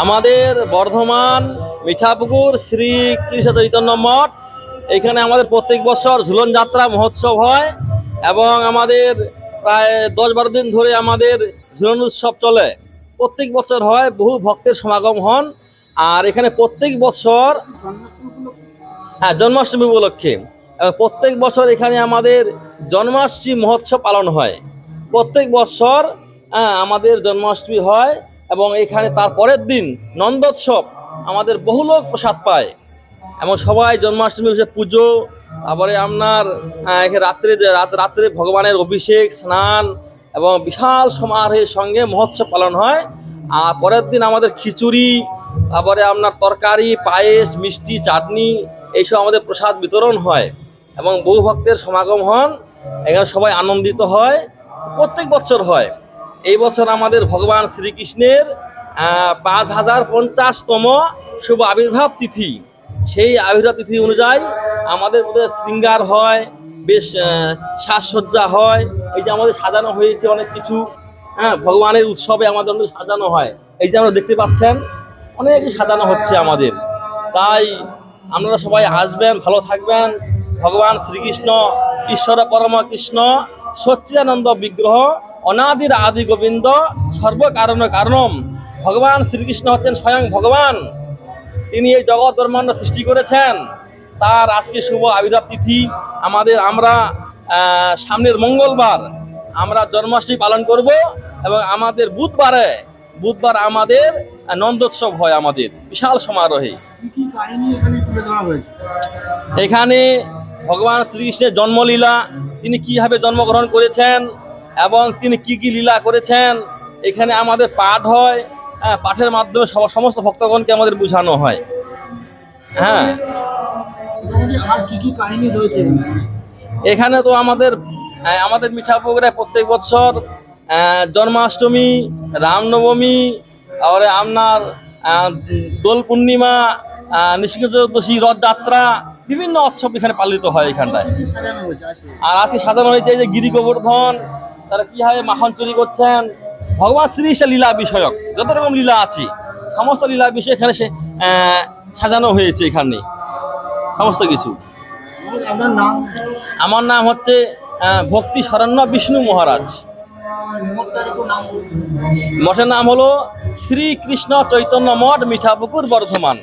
আমাদের বর্ধমান মিঠাপুকুর শ্রী কৃষ্ণ চৈতন্য মঠ, এখানে আমাদের প্রত্যেক বছর ঝুলন যাত্রা মহোৎসব হয় এবং আমাদের প্রায় 10-12 দিন ধরে আমাদের ঝুলন উৎসব চলে। প্রত্যেক বছর হয়, বহু ভক্তের সমাগম হন। আর এখানে প্রত্যেক বছর জন্মাষ্টমী উপলক্ষে প্রত্যেক বছর এখানে আমাদের জন্মাষ্টমী মহোৎসব পালন হয়। প্রত্যেক বছর আমাদের জন্মাষ্টমী হয় এবং এখানে তার পরের দিন নন্দোৎসব, আমাদের বহু লোক প্রসাদ পায় এবং সবাই জন্মাষ্টমী পুজো, তারপরে আপনার রাত্রে ভগবানের অভিষেক, স্নান এবং বিশাল সমারোহের সঙ্গে মহোৎসব পালন হয়। আর পরের দিন আমাদের খিচুড়ি, তারপরে আপনার তরকারি, পায়েস, মিষ্টি, চাটনি, এইসব আমাদের প্রসাদ বিতরণ হয় এবং বহু ভক্তের সমাগম হন। এখানে সবাই আনন্দিত হয়, প্রত্যেক বছর হয়। এই বছর আমাদের ভগবান শ্রীকৃষ্ণের 5050তম শুভ আবির্ভাব তিথি। সেই আবির্ভাব তিথি অনুযায়ী আমাদের মধ্যে শৃঙ্গার হয়, বেশ সাজসজ্জা হয়। এই যে আমাদের সাজানো হয়েছে অনেক কিছু, ভগবানের উৎসবে আমাদের সাজানো হয়। এই যে আমরা দেখতে পাচ্ছেন অনেক সাজানো হচ্ছে আমাদের। তাই আপনারা সবাই আসবেন, ভালো থাকবেন। ভগবান শ্রীকৃষ্ণ ঈশ্বর পরম কৃষ্ণ সচ্চিদানন্দ বিগ্রহ, অনাদির আদি গোবিন্দ, সর্বকারণ কারণম। ভগবান শ্রীকৃষ্ণ হচ্ছেন স্বয়ং ভগবান, তিনি এই জগৎ ব্রহ্মাণ্ড সৃষ্টি করেছেন। তার আজকে শুভ আবির্ভাব তিথি। আমরা সামনের মঙ্গলবার আমরা জন্মাষ্টমী পালন করব এবং আমাদের বুধবার আমাদের নন্দোৎসব হয়, আমাদের বিশাল সমারোহে। এখানে ভগবান শ্রীকৃষ্ণের জন্মলীলা, তিনি কিভাবে জন্মগ্রহণ করেছেন এবং তিনি কি কি লীলা করেছেন, এখানে আমাদের পাঠ হয়। পাঠের মাধ্যমে সমস্ত ভক্তগণকে আমাদের বোঝানো হয়। এখানে তো আমাদের মিঠাপুকুরে প্রত্যেক বছর জন্মাষ্টমী, রামনবমী, তারপরে আপনার দোল পূর্ণিমা, নৃসিংহ চতুর্দশী, রথযাত্রা, বিভিন্ন উৎসব এখানে পালিত হয় এখানটায়। আর আজকে সাজানো হয়েছে যে গিরি গোবর্ধন, তারা কিভাবে মাখন চুরি করছেন, ভগবান শ্রীকৃষ্ণের লীলা বিষয়ক যত রকম লীলা আছে সমস্ত লীলা বিষয় এখানে সাজানো হয়েছে এখানে সমস্ত কিছু। আমার নাম হচ্ছে ভক্তি শরণ্য বিষ্ণু মহারাজ। মঠের নাম হলো শ্রীকৃষ্ণ চৈতন্য মঠ, মিঠাপুকুর, বর্ধমান।